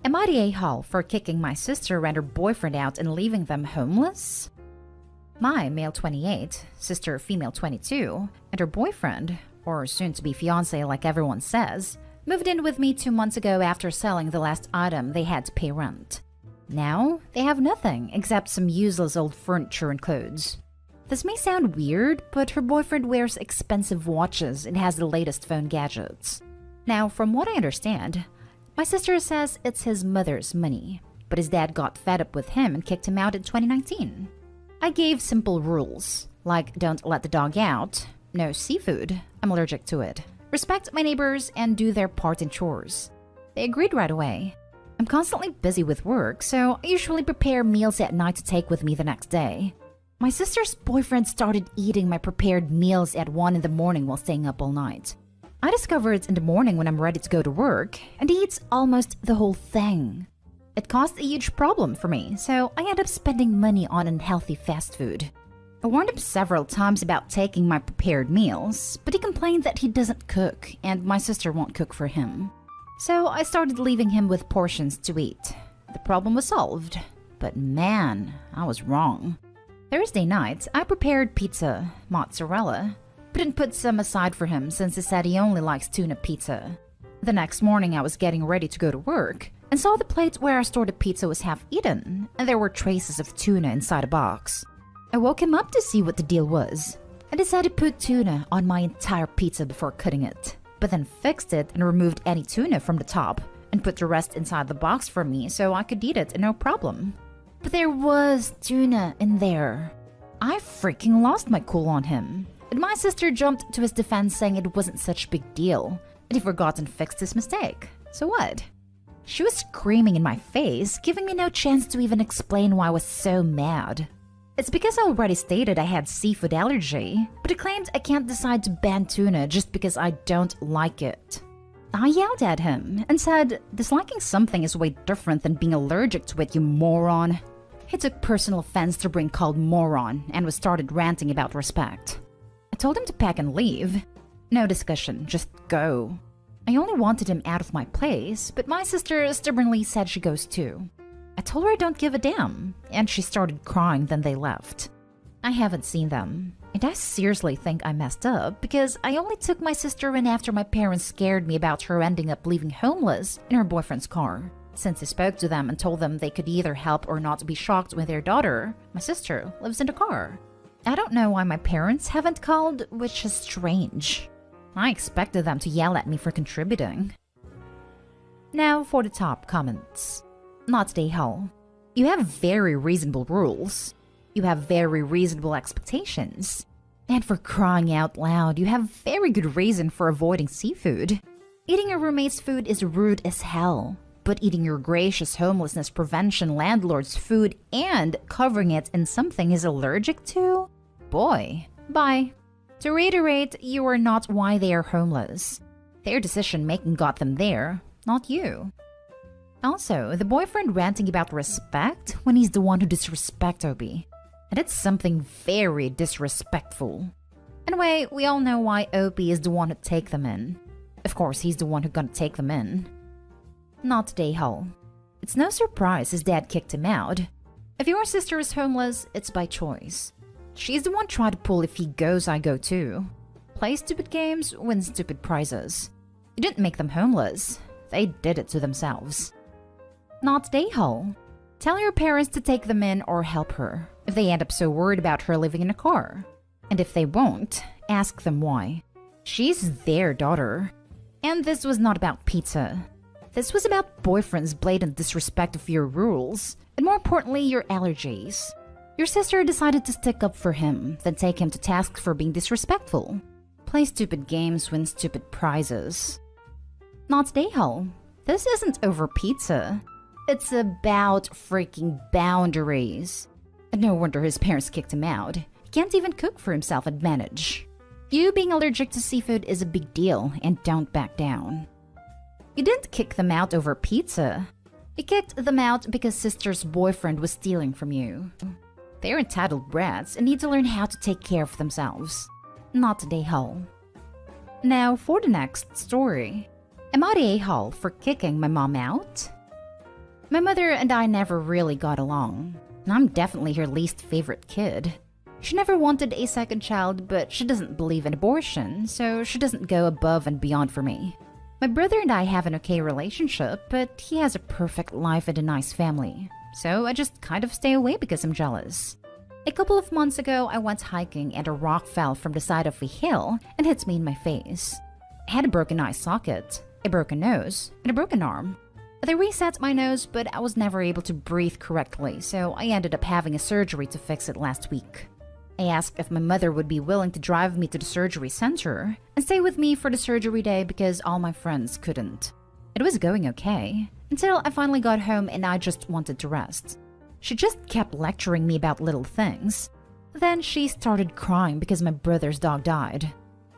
Am I the a-hole for kicking my sister and her boyfriend out and leaving them homeless? My male 28, sister female 22, and her boyfriend, or soon-to-be fiancé like everyone says, moved in with me 2 months ago after selling the last item they had to pay rent. Now, they have nothing except some useless old furniture and clothes. This may sound weird, but her boyfriend wears expensive watches and has the latest phone gadgets. Now, from what I understand, my sister says it's his mother's money, but his dad got fed up with him and kicked him out in 2019. I gave simple rules, like don't let the dog out, no seafood, I'm allergic to it, respect my neighbors, and do their part in chores. They agreed right away. I'm constantly busy with work, so I usually prepare meals at night to take with me the next day. My sister's boyfriend started eating my prepared meals at 1 in the morning while staying up all night. I discover it in the morning when I'm ready to go to work, and he eats almost the whole thing. It caused a huge problem for me, so I end up spending money on unhealthy fast food. I warned him several times about taking my prepared meals, but he complained that he doesn't cook and my sister won't cook for him. So I started leaving him with portions to eat. The problem was solved, but man, I was wrong. Thursday night, I prepared pizza, mozzarella, but didn't put some aside for him since he said he only likes tuna pizza. The next morning I was getting ready to go to work and saw the plate where I stored the pizza was half eaten, and there were traces of tuna inside a box. I woke him up to see what the deal was, and decided to put tuna on my entire pizza before cutting it, but then fixed it and removed any tuna from the top, and put the rest inside the box for me so I could eat it no problem. But there was tuna in there. I freaking lost my cool on him, and my sister jumped to his defense saying it wasn't such a big deal, and he forgot and fixed his mistake. So what? She was screaming in my face, giving me no chance to even explain why I was so mad. It's because I already stated I had seafood allergy, but he claimed I can't decide to ban tuna just because I don't like it. I yelled at him and said, disliking something is way different than being allergic to it, you moron. He took personal offense to being called moron and was started ranting about respect. I told him to pack and leave. No discussion, just go. I only wanted him out of my place, but my sister stubbornly said she goes too. I told her I don't give a damn, and she started crying, then they left. I haven't seen them, and I seriously think I messed up because I only took my sister in after my parents scared me about her ending up leaving homeless in her boyfriend's car. Since I spoke to them and told them they could either help or not be shocked when their daughter, my sister, lives in the car. I don't know why my parents haven't called, which is strange. I expected them to yell at me for contributing. Now for the top comments. Not the hell. You have very reasonable rules. You have very reasonable expectations. And for crying out loud, you have very good reason for avoiding seafood. Eating your roommate's food is rude as hell. But eating your gracious homelessness prevention landlord's food and covering it in something he's allergic to? Boy, bye. To reiterate, you are not why they are homeless. Their decision-making got them there, not you. Also, the boyfriend ranting about respect when he's the one who disrespects Obi. And it's something very disrespectful. Anyway, we all know why Obi is the one who take them in. Of course, he's the one who gonna take them in. Not Dayhole. It's no surprise his dad kicked him out. If your sister is homeless, it's by choice. She's the one trying to pull if he goes, I go too. Play stupid games, win stupid prizes. You didn't make them homeless. They did it to themselves. Not Dayhole. Tell your parents to take them in or help her, if they end up so worried about her living in a car. And if they won't, ask them why. She's their daughter. And this was not about pizza. This was about boyfriend's blatant disrespect of your rules, and more importantly, your allergies. Your sister decided to stick up for him, then take him to task for being disrespectful. Play stupid games, win stupid prizes. Not Dayhole. This isn't over pizza. It's about freaking boundaries. And no wonder his parents kicked him out. He can't even cook for himself and manage. You being allergic to seafood is a big deal, and don't back down. You didn't kick them out over pizza. You kicked them out because sister's boyfriend was stealing from you. They're entitled brats and need to learn how to take care of themselves. Not the a-hole. Now for the next story. Am I the a-hole for kicking my mom out? My mother and I never really got along, and I'm definitely her least favorite kid. She never wanted a second child, but she doesn't believe in abortion, so she doesn't go above and beyond for me. My brother and I have an okay relationship, but he has a perfect life and a nice family, so I just kind of stay away because I'm jealous. A couple of months ago, I went hiking and a rock fell from the side of a hill and hit me in my face. I had a broken eye socket, a broken nose, and a broken arm. They reset my nose, but I was never able to breathe correctly, so I ended up having a surgery to fix it last week. I asked if my mother would be willing to drive me to the surgery center and stay with me for the surgery day because all my friends couldn't. It was going okay, until I finally got home and I just wanted to rest. She just kept lecturing me about little things. Then she started crying because my brother's dog died.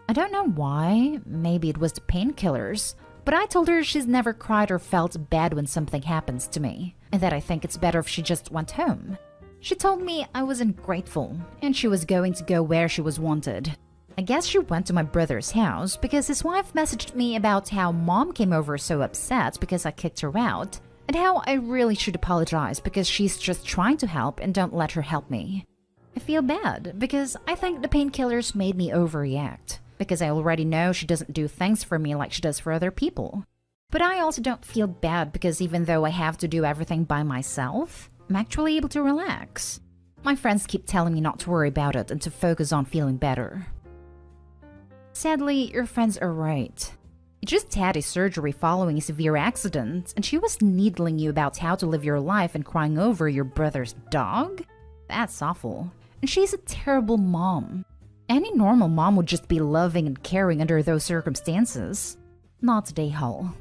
I don't know why, maybe it was the painkillers, but I told her she's never cried or felt bad when something happens to me, and that I think it's better if she just went home. She told me I was ungrateful, and she was going to go where she was wanted. I guess she went to my brother's house because his wife messaged me about how mom came over so upset because I kicked her out, and how I really should apologize because she's just trying to help and don't let her help me. I feel bad because I think the painkillers made me overreact, because I already know she doesn't do things for me like she does for other people. But I also don't feel bad because even though I have to do everything by myself, I'm actually able to relax. My friends keep telling me not to worry about it and to focus on feeling better. Sadly, your friends are right. You just had a surgery following a severe accident, and she was needling you about how to live your life and crying over your brother's dog? That's awful. And she's a terrible mom. Any normal mom would just be loving and caring under those circumstances. Not Dayhall.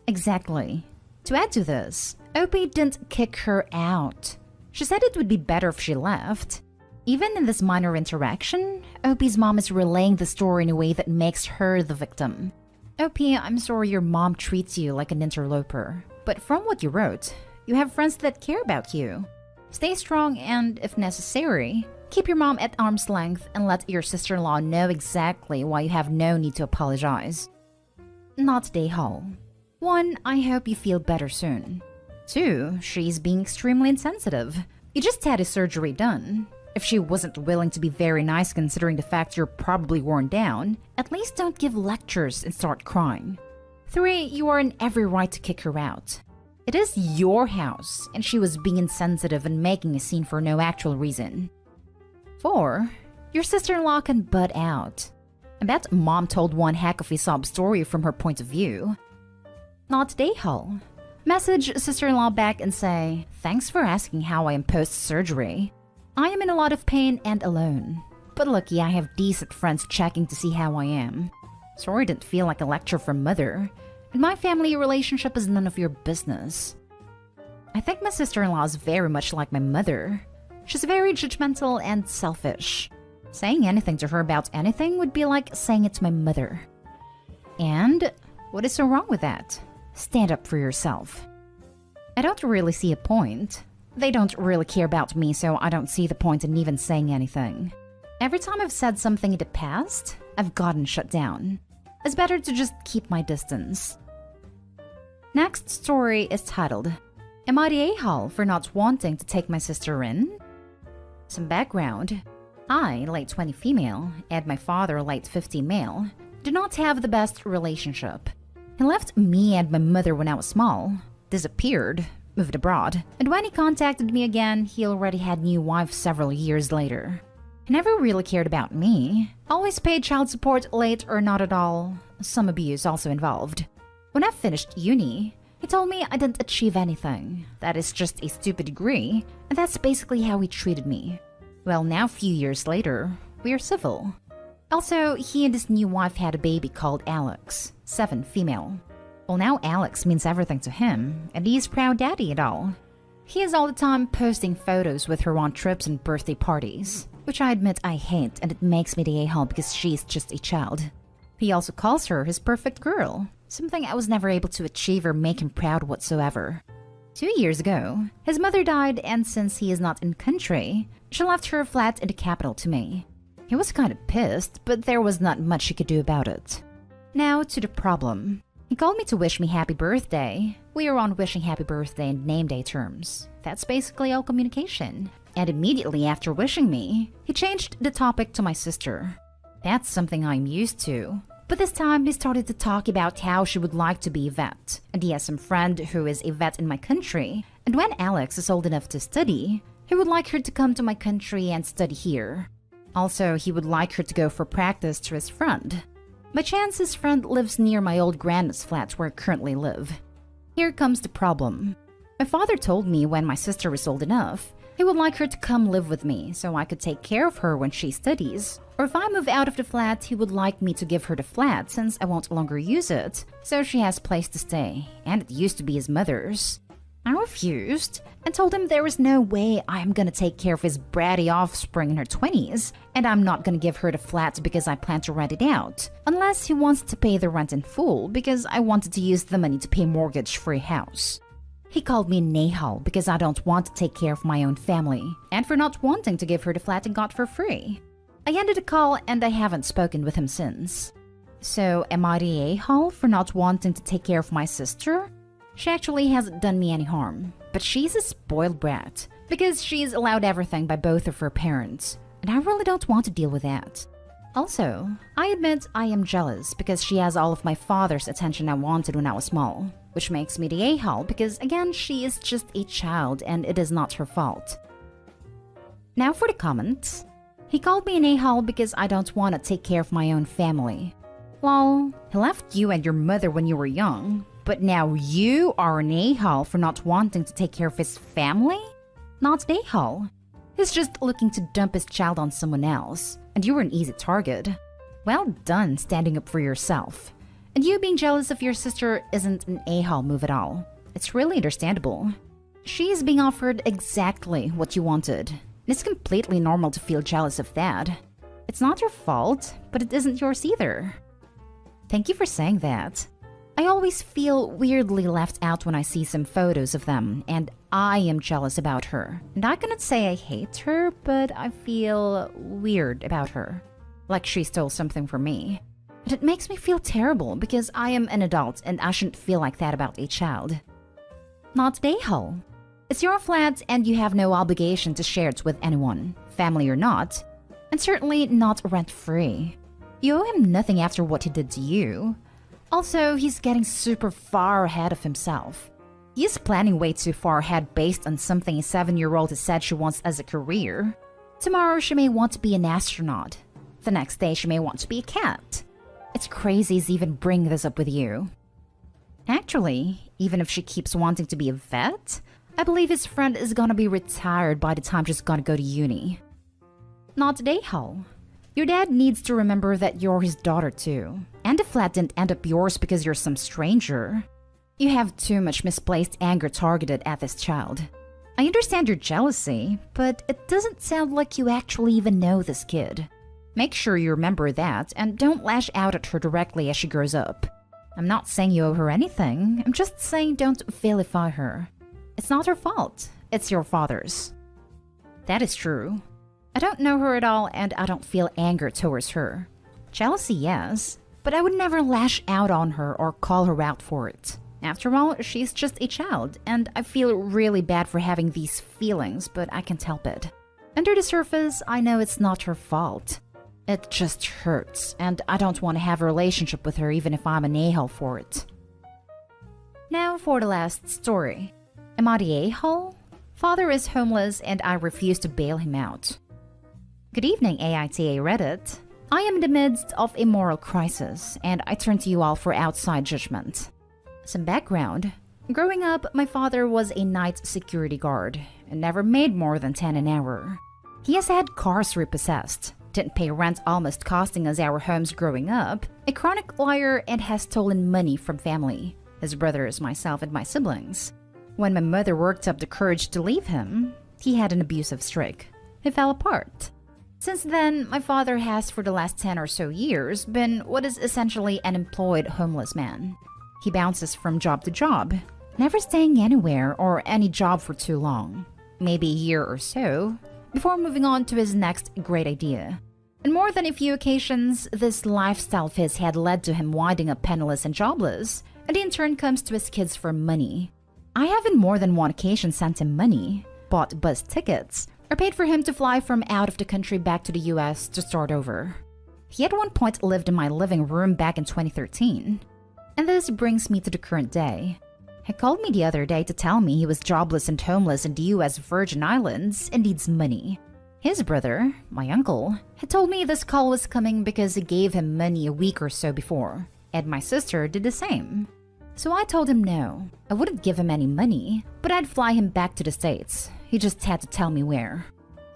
Exactly. To add to this, Opie didn't kick her out. She said it would be better if she left. Even in this minor interaction, Opie's mom is relaying the story in a way that makes her the victim. Opie, I'm sorry your mom treats you like an interloper, but from what you wrote, you have friends that care about you. Stay strong and, if necessary, keep your mom at arm's length and let your sister-in-law know exactly why you have no need to apologize. Not Dayhall. 1, I hope you feel better soon. 2, she's being extremely insensitive. You just had a surgery done. If she wasn't willing to be very nice considering the fact you're probably worn down, at least don't give lectures and start crying. 3, you are in every right to kick her out. It is your house, and she was being insensitive and making a scene for no actual reason. 4, your sister-in-law can butt out. I bet mom told one heck of a sob story from her point of view. Not Dayhall. Message sister-in-law back and say, thanks for asking how I am post-surgery. I am in a lot of pain and alone. But lucky I have decent friends checking to see how I am. Sorry it didn't feel like a lecture from mother. In my family, relationship is none of your business. I think my sister-in-law is very much like my mother. She's very judgmental and selfish. Saying anything to her about anything would be like saying it to my mother. And what is so wrong with that? Stand up for yourself. I don't really see a point. They don't really care about me, so I don't see the point in even saying anything. Every time I've said something in the past, I've gotten shut down. It's better to just keep my distance. Next story is titled, Am I the a-hole for not wanting to take my sister in? Some background. I, late 20 female, and my father, late 50 male, do not have the best relationship. He left me and my mother when I was small, disappeared, moved abroad, and when he contacted me again, he already had new wife several years later. He never really cared about me, always paid child support late or not at all, some abuse also involved. When I finished uni, he told me I didn't achieve anything, that is just a stupid degree, and that's basically how he treated me. Well, now a few years later, we are civil. Also, he and his new wife had a baby called Alex, 7 female. Well, now Alex means everything to him, and he's proud daddy and all. He is all the time posting photos with her on trips and birthday parties, which I admit I hate, and it makes me the a-hole because she's just a child. He also calls her his perfect girl, something I was never able to achieve or make him proud whatsoever. 2 years ago, his mother died, and since he is not in country, she left her flat in the capital to me. He was kind of pissed, but there was not much he could do about it. Now to the problem. He called me to wish me happy birthday. We are on wishing happy birthday and name day terms. That's basically all communication. And immediately after wishing me, he changed the topic to my sister. That's something I'm used to. But this time, he started to talk about how she would like to be a vet. And he has some friend who is a vet in my country. And when Alex is old enough to study, he would like her to come to my country and study here. Also, he would like her to go for practice to his friend. By chance, his friend lives near my old grandma's flat where I currently live. Here comes the problem. My father told me when my sister was old enough, he would like her to come live with me so I could take care of her when she studies. Or if I move out of the flat, he would like me to give her the flat since I won't longer use it, so she has a place to stay, and it used to be his mother's. I refused and told him there was no way I'm gonna take care of his bratty offspring in her 20s, and I'm not gonna give her the flat because I plan to rent it out, unless he wants to pay the rent in full because I wanted to use the money to pay mortgage for a house. He called me Nahal because I don't want to take care of my own family, and for not wanting to give her the flat I got for free. I ended the call and I haven't spoken with him since. So am I the a-hole for not wanting to take care of my sister? She actually hasn't done me any harm, but she's a spoiled brat because she's allowed everything by both of her parents, and I really don't want to deal with that. Also, I admit I am jealous because she has all of my father's attention I wanted when I was small, which makes me the a-hole because again she is just a child and it is not her fault. Now for the comments. He called me an a-hole because I don't want to take care of my own family. Lol, he left you and your mother when you were young, but now you are an a-hole for not wanting to take care of his family? Not an a-hole. He's just looking to dump his child on someone else, and you were an easy target. Well done standing up for yourself. And you being jealous of your sister isn't an a-hole move at all. It's really understandable. She is being offered exactly what you wanted. And it's completely normal to feel jealous of that. It's not your fault, but it isn't yours either. Thank you for saying that. I always feel weirdly left out when I see some photos of them, and I am jealous about her. And I cannot say I hate her, but I feel weird about her. Like she stole something from me. And it makes me feel terrible because I am an adult and I shouldn't feel like that about a child. Not an a-hole. It's your flat and you have no obligation to share it with anyone, family or not. And certainly not rent-free. You owe him nothing after what he did to you. Also, he's getting super far ahead of himself. He's planning way too far ahead based on something a 7-year-old has said she wants as a career. Tomorrow she may want to be an astronaut. The next day she may want to be a cat. It's crazy he's even bringing this up with you. Actually, even if she keeps wanting to be a vet, I believe his friend is gonna be retired by the time she's gonna go to uni. Not a a-hole. Your dad needs to remember that you're his daughter too. And the flat didn't end up yours because you're some stranger. You have too much misplaced anger targeted at this child. I understand your jealousy, but it doesn't sound like you actually even know this kid. Make sure you remember that and don't lash out at her directly as she grows up. I'm not saying you owe her anything, I'm just saying don't vilify her. It's not her fault, it's your father's. That is true. I don't know her at all and I don't feel anger towards her. Jealousy, yes, but I would never lash out on her or call her out for it. After all, she's just a child, and I feel really bad for having these feelings, but I can't help it. Under the surface, I know it's not her fault. It just hurts, and I don't want to have a relationship with her even if I'm an a-hole for it. Now for the last story. Am I the a-hole? Father is homeless and I refuse to bail him out. Good evening, AITA Reddit. I am in the midst of a moral crisis, and I turn to you all for outside judgment. Some background. Growing up, my father was a night security guard and never made more than 10 an hour. He has had cars repossessed, didn't pay rent almost costing us our homes growing up, a chronic liar, and has stolen money from family, his brothers, myself, and my siblings. When my mother worked up the courage to leave him, he had an abusive streak. He fell apart. Since then, my father has for the last 10 or so years been what is essentially an employed homeless man. He bounces from job to job, never staying anywhere or any job for too long, maybe a year or so, before moving on to his next great idea. On more than a few occasions, this lifestyle of his had led to him winding up penniless and jobless, and in turn comes to his kids for money. I have in more than one occasion sent him money, bought bus tickets, or paid for him to fly from out of the country back to the US to start over. He at one point lived in my living room back in 2013. And this brings me to the current day. He called me the other day to tell me he was jobless and homeless in the US Virgin Islands and needs money. His brother, my uncle, had told me this call was coming because he gave him money a week or so before, and my sister did the same. So I told him no, I wouldn't give him any money, but I'd fly him back to the States. He just had to tell me where.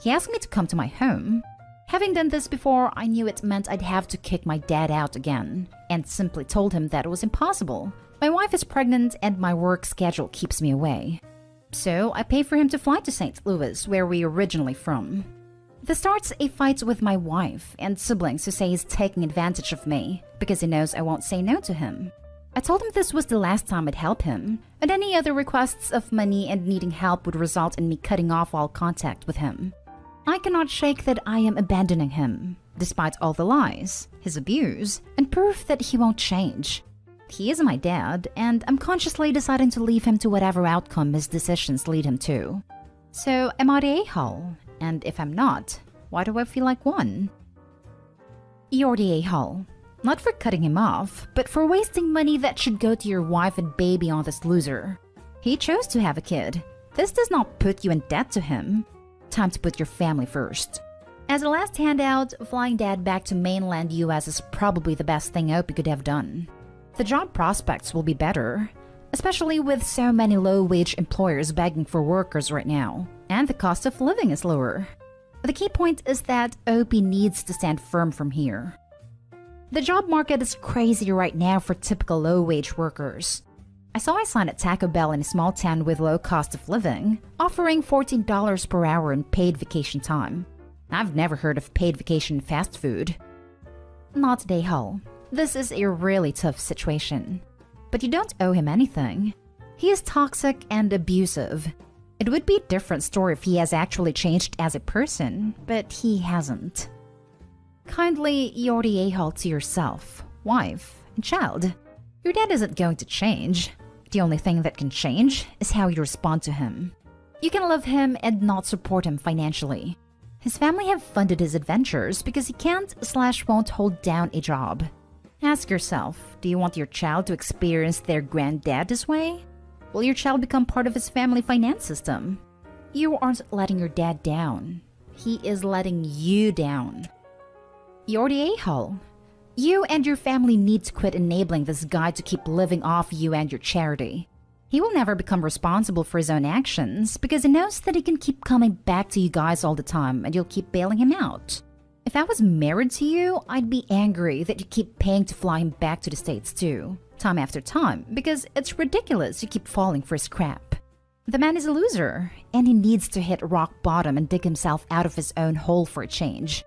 He asked me to come to my home. Having done this before, I knew it meant I'd have to kick my dad out again, and simply told him that it was impossible. My wife is pregnant and my work schedule keeps me away. So I pay for him to fly to St. Louis, where we're originally from. This starts a fight with my wife and siblings who say he's taking advantage of me because he knows I won't say no to him. I told him this was the last time I'd help him, and any other requests of money and needing help would result in me cutting off all contact with him. I cannot shake that I am abandoning him, despite all the lies, his abuse, and proof that he won't change. He is my dad, and I'm consciously deciding to leave him to whatever outcome his decisions lead him to. So, am I the a-hole? And if I'm not, why do I feel like one? You're the a-hole. Not for cutting him off, but for wasting money that should go to your wife and baby on this loser. He chose to have a kid. This does not put you in debt to him. Time to put your family first. As a last handout, flying dad back to mainland US is probably the best thing Opie could have done. The job prospects will be better, especially with so many low-wage employers begging for workers right now, and the cost of living is lower. The key point is that Opie needs to stand firm from here. The job market is crazy right now for typical low-wage workers. I saw a sign at Taco Bell in a small town with low cost of living, offering $14 per hour in paid vacation time. I've never heard of paid vacation fast food. Not today, Hull. This is a really tough situation. But you don't owe him anything. He is toxic and abusive. It would be a different story if he has actually changed as a person, but he hasn't. Kindly you're the a-hole to yourself, wife, and child. Your dad isn't going to change. The only thing that can change is how you respond to him. You can love him and not support him financially. His family have funded his adventures because he can't/won't hold down a job. Ask yourself, do you want your child to experience their granddad this way? Will your child become part of his family finance system? You aren't letting your dad down. He is letting you down. You're the a-hole. You and your family need to quit enabling this guy to keep living off you and your charity. He will never become responsible for his own actions because he knows that he can keep coming back to you guys all the time and you'll keep bailing him out. If I was married to you, I'd be angry that you keep paying to fly him back to the States too, time after time, because it's ridiculous you keep falling for his crap. The man is a loser, and he needs to hit rock bottom and dig himself out of his own hole for a change.